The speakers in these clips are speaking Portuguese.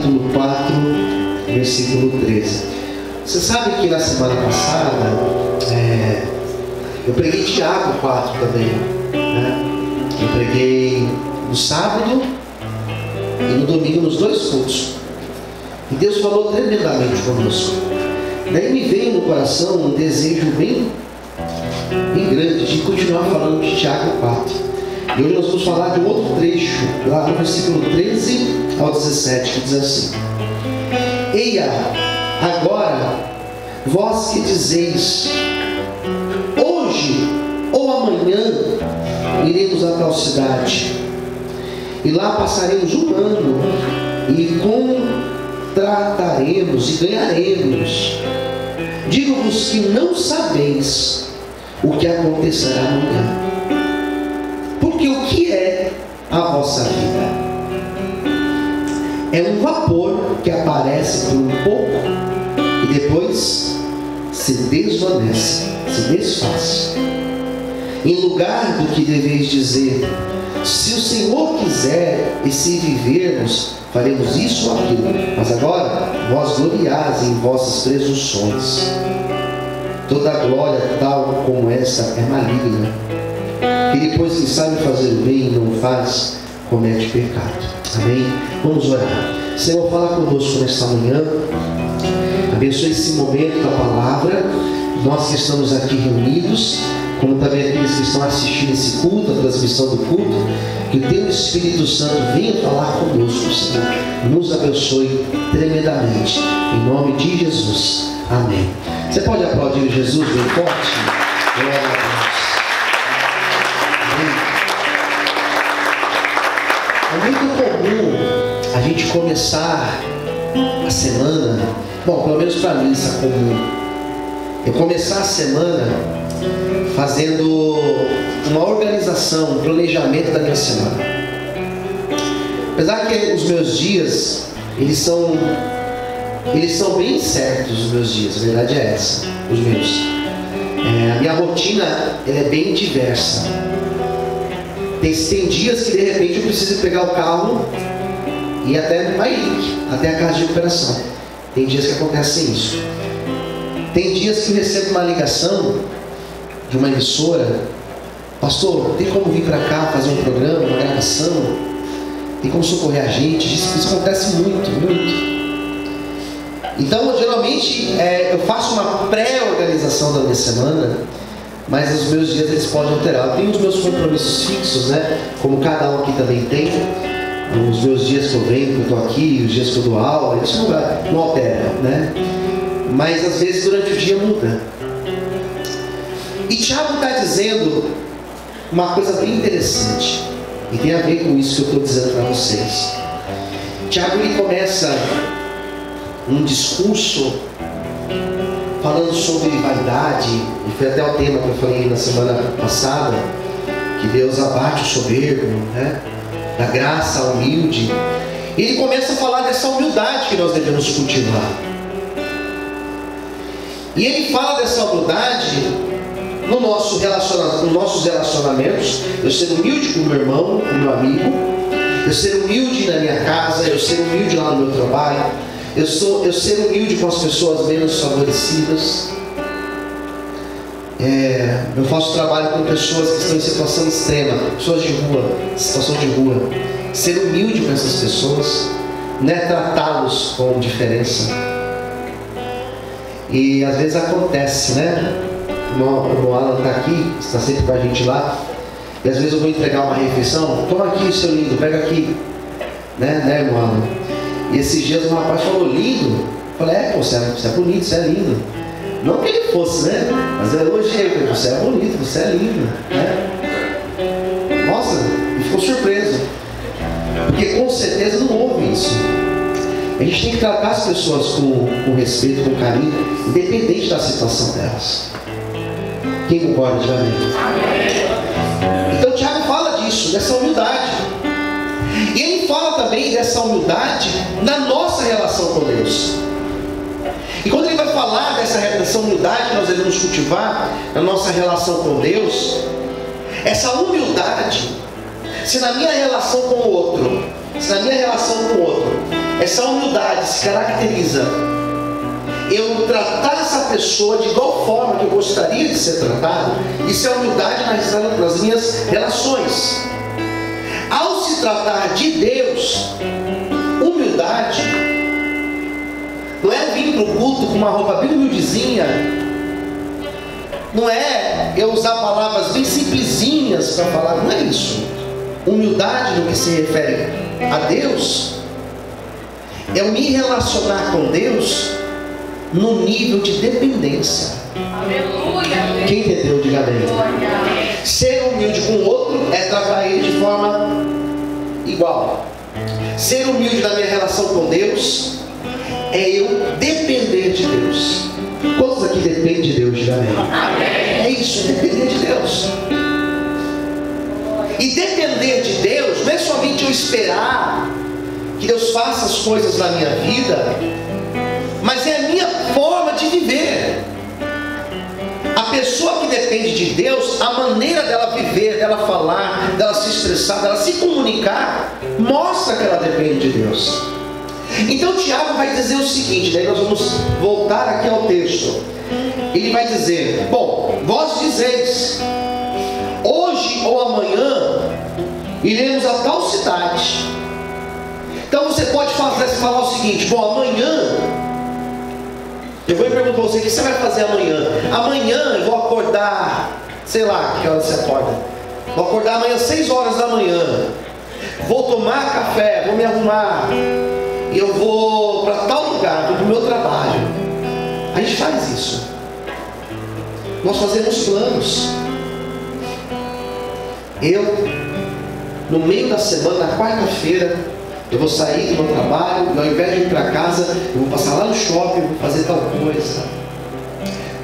capítulo 4, versículo 13. Você sabe que na semana passada eu preguei Tiago 4 também, né? Eu preguei no sábado e no domingo, nos dois cultos. E Deus falou tremendamente conosco. Daí me veio no coração um desejo bem grande de continuar falando de Tiago 4. E hoje nós vamos falar de um outro trecho, lá no versículo 13 ao 17, que diz assim: Eia, agora, vós que dizeis, hoje ou amanhã iremos a tal cidade, e lá passaremos um ano, e contrataremos e ganharemos. Digo-vos que não sabeis o que acontecerá amanhã. Porque o que é a vossa vida? É um vapor que aparece por um pouco e depois se desvanece, se desfaz. Em lugar do que deveis dizer, se o Senhor quiser e se vivermos, faremos isso ou aquilo. Mas agora, vós gloriais em vossas presunções. Toda glória tal como essa é maligna. Que depois que sabe fazer o bem e não faz, comete pecado. Amém? Vamos orar. Senhor, fala conosco nesta manhã. Abençoe esse momento da palavra. Nós que estamos aqui reunidos, como também aqueles que estão assistindo esse culto, a transmissão do culto, que o Teu Espírito Santo venha falar conosco, Senhor. Nos abençoe tremendamente. Em nome de Jesus. Amém. Você pode aplaudir Jesus bem forte? Glória a Deus. É muito comum a gente começar a semana, bom, pelo menos para mim isso é comum, eu começar a semana fazendo uma organização, um planejamento da minha semana. Apesar que os meus dias, eles são bem certos, os meus dias, a verdade é essa, os meus. A minha rotina, ela é bem diversa. Tem dias que de repente eu preciso pegar o carro e ir até no Mairic, até a casa de recuperação. Tem dias que acontece isso. Tem dias que eu recebo uma ligação de uma emissora: pastor, tem como vir para cá fazer um programa, uma gravação? Tem como socorrer a gente? Isso acontece muito, muito. Então, geralmente, eu faço uma pré-organização da minha semana, mas os meus dias eles podem alterar. Eu tenho os meus compromissos fixos, né? Como cada um aqui também tem. Os meus dias que eu venho, que eu estou aqui, os dias que eu dou aula, isso não altera, né? Mas às vezes durante o dia muda. E Tiago está dizendo uma coisa bem interessante, e tem a ver com isso que eu estou dizendo para vocês. Tiago, ele começa um discurso falando sobre vaidade, e foi até o tema que eu falei na semana passada, que Deus abate o soberbo, né? Da graça ao humilde. E ele começa a falar dessa humildade que nós devemos cultivar. E ele fala dessa humildade nos nossos relacionamentos. Eu ser humilde com o meu irmão, com o meu amigo, eu ser humilde na minha casa, eu ser humilde lá no meu trabalho, eu ser humilde com as pessoas menos favorecidas. Eu faço trabalho com pessoas que estão em situação extrema, pessoas de rua, situação de rua. Ser humilde com essas pessoas, não é tratá-los com diferença. E às vezes acontece, né? O Alan está aqui, está sempre com a gente lá, e às vezes eu vou entregar uma refeição: toma aqui, seu lindo, pega aqui, né, irmão Alan? E esses dias um rapaz falou: lindo. Eu falei: pô, você é bonito, você é lindo. Não que ele fosse, né? Mas eu elogiei, falei: você é bonito, você é lindo, né? Nossa, ele ficou surpreso, porque com certeza não houve isso. A gente tem que tratar as pessoas com respeito, com carinho, independente da situação delas. Quem concorda, diga amém. Então Tiago fala disso, dessa humildade. E ele fala também dessa humildade na nossa relação com Deus. E quando ele vai falar dessa humildade que nós devemos cultivar na nossa relação com Deus, essa humildade, se na minha relação com o outro, Essa humildade se caracteriza eu tratar essa pessoa de igual forma que eu gostaria de ser tratado. Isso é humildade nas minhas relações. Ao se tratar de Deus, humildade não é vir para o culto com uma roupa bem humildezinha, não é eu usar palavras bem simplesinhas para falar, não é isso. Humildade no que se refere a Deus é eu me relacionar com Deus no nível de dependência. Aleluia. Quem entendeu, diga amém. Ser humilde com o outro é tratar ele de forma igual. Ser humilde na minha relação com Deus é eu depender de Deus. Quantos aqui dependem de Deus, diga amém. É isso, é depender de Deus. E depender de Deus não é somente eu esperar que Deus faça as coisas na minha vida, mas é a minha forma de viver. A pessoa que depende de Deus, a maneira dela viver, dela falar, dela se expressar, dela se comunicar, mostra que ela depende de Deus. Então Tiago vai dizer o seguinte, daí nós vamos voltar aqui ao texto. Ele vai dizer, bom, vós dizeis, hoje ou amanhã iremos a tal cidade. Então você pode falar o seguinte, bom, amanhã eu vou perguntar para você, o que você vai fazer amanhã? Amanhã eu vou acordar, sei lá, que hora você acorda? Vou acordar amanhã às 6 horas da manhã. Vou tomar café, vou me arrumar. E eu vou para tal lugar, vou para o meu trabalho. A gente faz isso. Nós fazemos planos. Eu, no meio da semana, na quarta-feira, eu vou sair do meu trabalho e ao invés de ir para casa, eu vou passar lá no shopping, vou fazer tal coisa.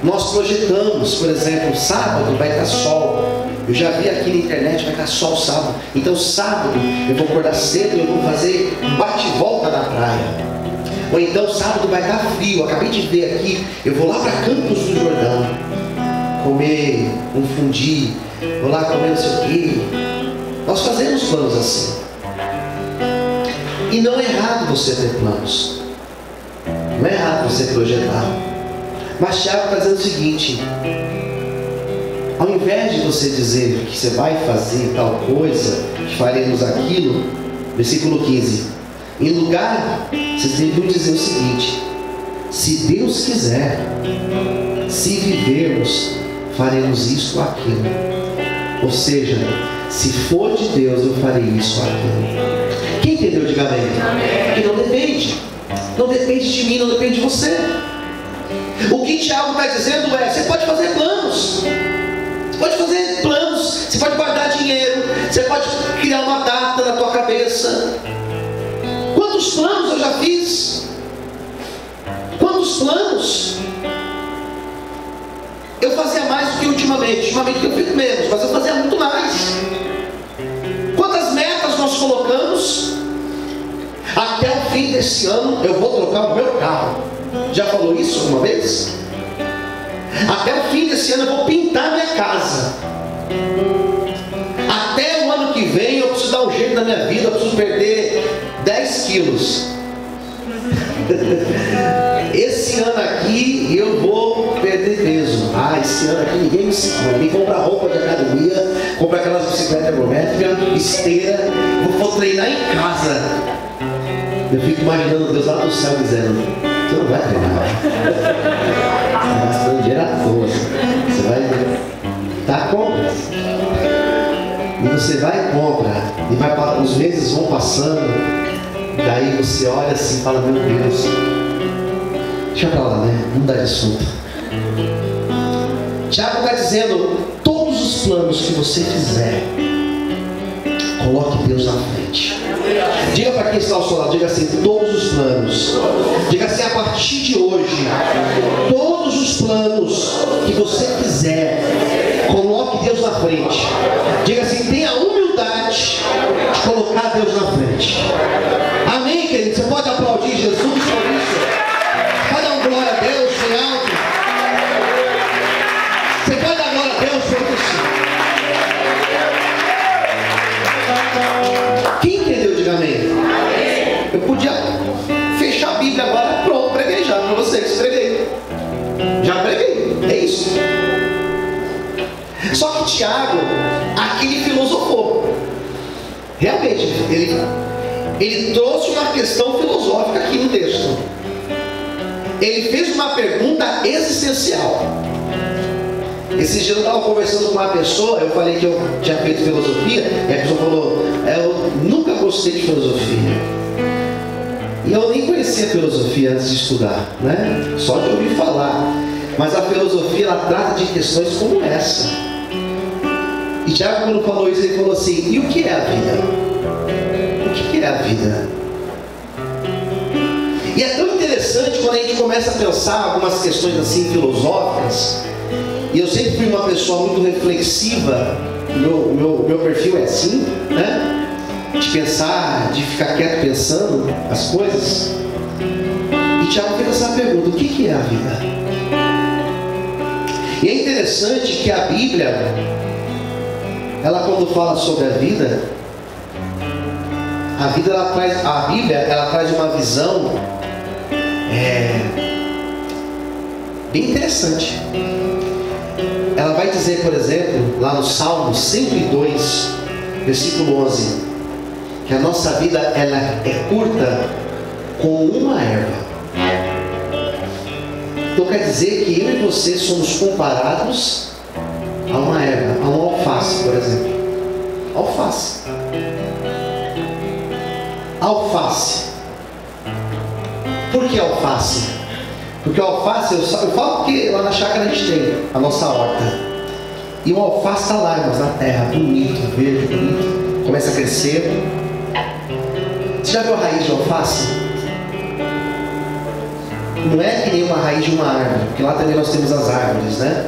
Nós projetamos, por exemplo, sábado vai estar sol. Eu já vi aqui na internet, vai estar sol sábado. Então sábado eu vou acordar cedo e eu vou fazer um bate-volta na praia. Ou então sábado vai estar frio, acabei de ver aqui, eu vou lá para Campos do Jordão comer um fundi, vou lá comer não sei o quê. Nós fazemos planos assim. E não é errado você ter planos, não é errado você projetar. Mas Tiago está dizendo o seguinte: ao invés de você dizer que você vai fazer tal coisa, que faremos aquilo, versículo 15, em lugar, vocês devem dizer o seguinte: se Deus quiser, se vivermos, faremos isso ou aquilo. Ou seja, se for de Deus, eu farei isso ou aquilo. Quem entendeu, diga amém. Porque não depende. Não depende de mim, não depende de você. O que Tiago está dizendo é, você pode fazer planos. Você pode fazer planos. Você pode guardar dinheiro. Você pode criar uma data na tua cabeça. Quantos planos eu já fiz? Quantos planos? Eu fazia mais do que ultimamente. Ultimamente eu fiz menos, mas eu fazia muito mais. Quantas metas nós colocamos? Até o fim desse ano eu vou trocar o meu carro. Já falou isso alguma vez? Até o fim desse ano eu vou pintar minha casa. Até o ano que vem eu preciso dar um jeito na minha vida, eu preciso perder 10 quilos. Esse ano aqui eu vou perder peso. Esse ano aqui ninguém me segura. Me compra roupa de academia, compra aquelas bicicletas ergométricas, esteira, vou treinar em casa. Eu fico imaginando Deus lá do céu dizendo: tu não vai treinar, você está gastando dinheiro à toa. Você vai dar compra. E você vai e compra. E vai, os meses vão passando. Daí você olha assim e fala: meu Deus, deixa pra lá, né? Não dá de assunto. Tiago está dizendo: todos os planos que você fizer, coloque Deus na frente. Diga para quem está ao seu lado, diga assim: todos os planos. Diga assim: a partir de hoje, todos os planos que você fizer, coloque Deus na frente. Diga assim: tenha a humildade de colocar Deus na frente. Amém, querido? Você pode aplaudir Jesus por isso? Pode dar glória a Deus bem alto? Você pode dar glória a Deus por isso? Quem entendeu? Diga amém. Eu podia Tiago, aqui ele filosofou. Realmente, ele trouxe uma questão filosófica aqui no texto. Ele fez uma pergunta existencial. Esse dia eu estava conversando com uma pessoa, eu falei que eu tinha feito filosofia, e a pessoa falou, eu nunca gostei de filosofia. E eu nem conhecia filosofia antes de estudar, né? Só de ouvir falar. Mas a filosofia, ela trata de questões como essa. E Tiago, quando falou isso, ele falou assim, e o que é a vida? O que é a vida? E é tão interessante quando a gente começa a pensar algumas questões assim filosóficas. E eu sempre fui uma pessoa muito reflexiva. Meu perfil é assim, né? De pensar, de ficar quieto pensando as coisas. E Tiago fez essa pergunta, o que é a vida? E é interessante que a Bíblia, ela quando fala sobre a Bíblia, ela traz uma visão bem interessante. Ela vai dizer, por exemplo, lá no Salmo 102, versículo 11, que a nossa vida ela é curta como uma erva. Então quer dizer que eu e você somos comparados a uma erva, a um alface, por exemplo. Alface. Alface. Por que alface? Porque o alface, eu falo porque lá na chácara a gente tem a nossa horta. E o alface está lá, mas na terra, bonito, verde, bonito. Começa a crescer. Você já viu a raiz de alface? Não é que nem uma raiz de uma árvore, porque lá também nós temos as árvores, né?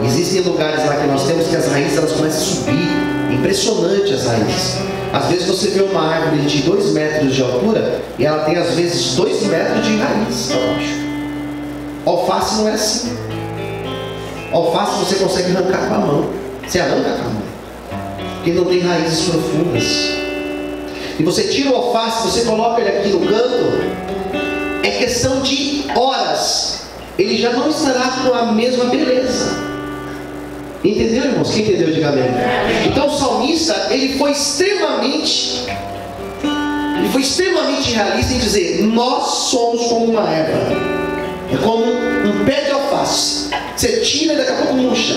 Existem lugares lá que nós temos que as raízes elas começam a subir. Impressionante as raízes. Às vezes você vê uma árvore de 2 metros de altura e ela tem às vezes 2 metros de raiz para baixo. Alface não é assim. Alface você consegue arrancar com a mão. Você arranca com a mão, porque não tem raízes profundas. E você tira o alface, você coloca ele aqui no canto, é questão de horas, ele já não estará com a mesma beleza. Entendeu, irmãos? Quem entendeu, diga amém. Então o salmista, ele foi extremamente realista em dizer, nós somos como uma erva. É como um pé de alface. Você tira e daqui a pouco murcha.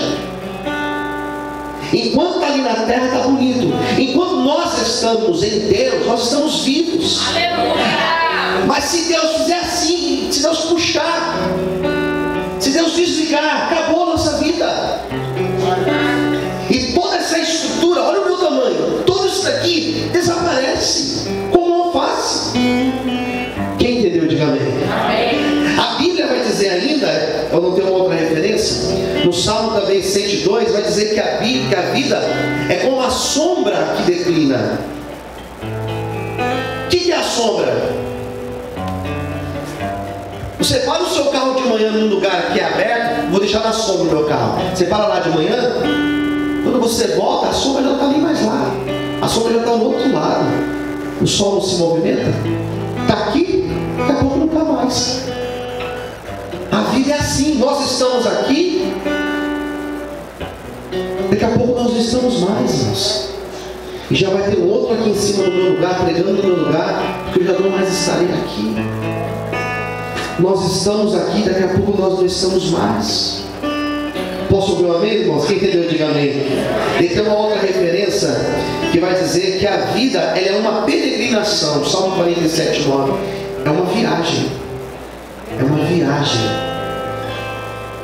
Enquanto ali na terra está bonito. Enquanto nós estamos em Deus, nós estamos vivos. Aleluia! Mas se Deus fizer assim, se Deus puxar, se Deus desligar, acabou a nossa vida. E toda essa estrutura, olha o meu tamanho, tudo isso daqui desaparece como um alface. Quem entendeu, diga amém. A Bíblia vai dizer ainda, eu não tenho uma outra referência, no Salmo também 102, vai dizer que a vida é como a sombra que declina. O que é a sombra? Você para o seu carro de manhã num lugar que é aberto, vou deixar na sombra o meu carro. Você para lá de manhã, quando você volta, a sombra já não está nem mais lá. A sombra já está no outro lado. O sol não se movimenta. Está aqui, daqui a pouco não está mais. A vida é assim, nós estamos aqui, daqui a pouco nós não estamos mais, irmãos. E já vai ter um outro aqui em cima do meu lugar, pregando no meu lugar, porque eu já não mais estarei aqui. Nós estamos aqui, daqui a pouco nós não estamos mais. Posso ouvir um amém, irmãos? Quem entendeu, diga amém. E tem uma outra referência que vai dizer que a vida ela é uma peregrinação. Salmo 47, 9. É uma viagem. É uma viagem.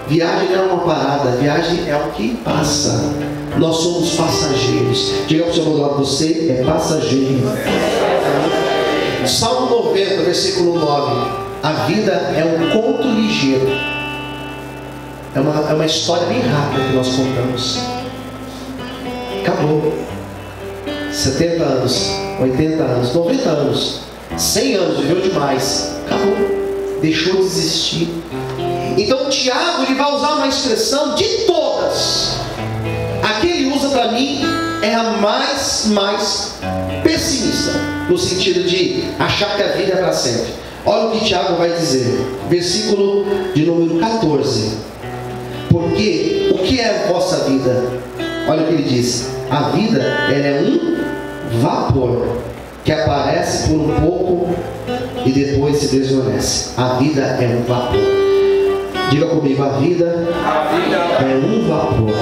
Viagem não é uma parada. Viagem é o que passa. Nós somos passageiros. Diga para o seu irmão do lado, você é passageiro. Salmo 90, versículo 9. A vida é um conto ligeiro. É uma história bem rápida que nós contamos. Acabou. 70 anos, 80 anos, 90 anos, 100 anos, viveu demais. Acabou. Deixou de existir. Então Tiago ele vai usar uma expressão de todas. A que ele usa para mim é a mais pessimista, no sentido de achar que a vida é para sempre. Olha o que Tiago vai dizer, versículo de número 14. Porque o que é a vossa vida? Olha o que ele diz: a vida, ela é um vapor que aparece por um pouco e depois se desvanece. A vida é um vapor. Diga comigo: a vida é um vapor.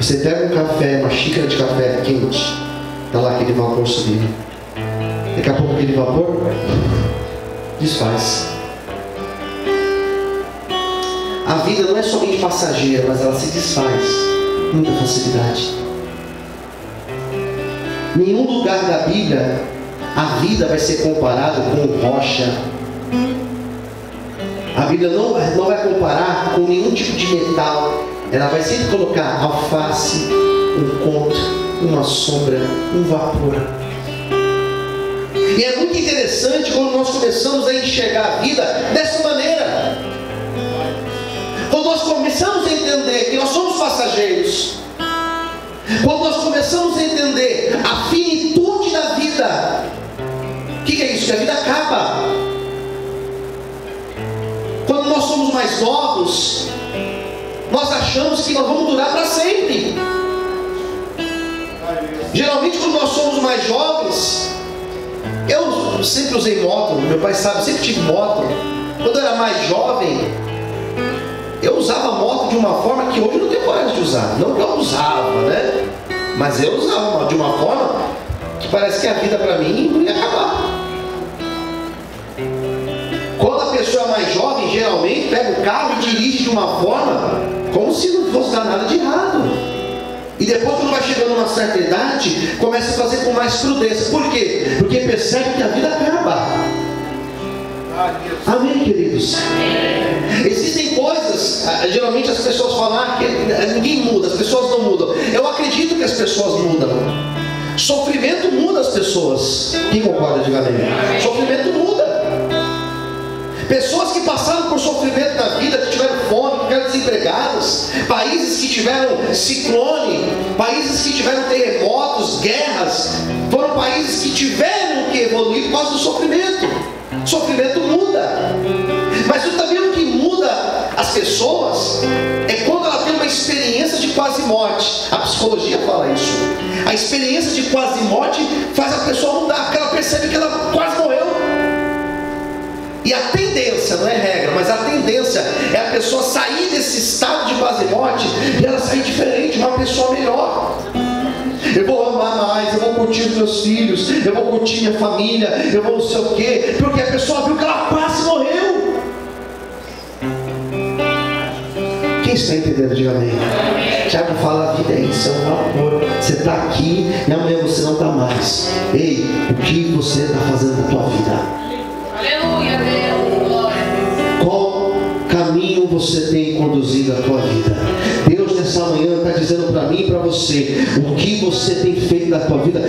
Você pega um café, uma xícara de café quente, está lá aquele vapor subindo. Daqui a pouco aquele vapor desfaz. A vida não é somente passageira, mas ela se desfaz com muita facilidade. Em nenhum lugar da Bíblia a vida vai ser comparada com rocha. A Bíblia não vai comparar com nenhum tipo de metal. Ela vai sempre colocar alface, um conto, uma sombra, um vapor. E é muito interessante quando nós começamos a enxergar a vida dessa maneira. Quando nós começamos a entender que nós somos passageiros, quando nós começamos a entender a finitude da vida, o que é isso? Que a vida acaba. Quando nós somos mais novos, nós achamos que nós vamos durar para sempre. Geralmente quando nós somos mais jovens, eu sempre usei moto, meu pai sabe, eu sempre tive moto. Quando eu era mais jovem, eu usava a moto de uma forma que hoje eu não tenho coragem de usar. Não que eu usava, né? Mas eu usava de uma forma que parece que a vida para mim não ia acabar. Quando a pessoa é mais jovem, geralmente pega o carro e dirige de uma forma como se não fosse dar nada de errado. E depois, quando vai chegando a uma certa idade, começa a fazer com mais prudência. Por quê? Porque percebe que a vida acaba. Amém, queridos? Existem coisas, geralmente as pessoas falam que ninguém muda, as pessoas não mudam. Eu acredito que as pessoas mudam. Sofrimento muda as pessoas. Quem concorda, diga amém. Sofrimento muda. Pessoas que passaram por sofrimento na vida, que tiveram fome, que ficaram desempregadas, países que tiveram ciclone, países que tiveram terremotos, guerras, foram países que tiveram que evoluir por causa do sofrimento. Sofrimento muda. Mas também o que muda as pessoas é quando ela tem uma experiência de quase morte. A psicologia fala isso. A experiência de quase morte faz a pessoa mudar, porque ela percebe que ela quase morreu. E a tendência, não é regra, mas a tendência é a pessoa sair desse estado de quase morte e ela sair diferente, uma pessoa melhor. Eu vou amar mais, eu vou curtir os meus filhos, eu vou curtir minha família, eu vou não sei o quê, porque a pessoa viu que ela quase morreu. Quem está entendendo? Diga amém. Tiago fala: a vida é isso, é um vapor. Você está aqui e amanhã você não está mais. Ei, o que você está fazendo na tua vida? Aleluia, Deus, glória. Qual caminho você tem conduzido a tua vida? Deus nessa manhã está dizendo para mim e para você: o que você tem feito na tua vida?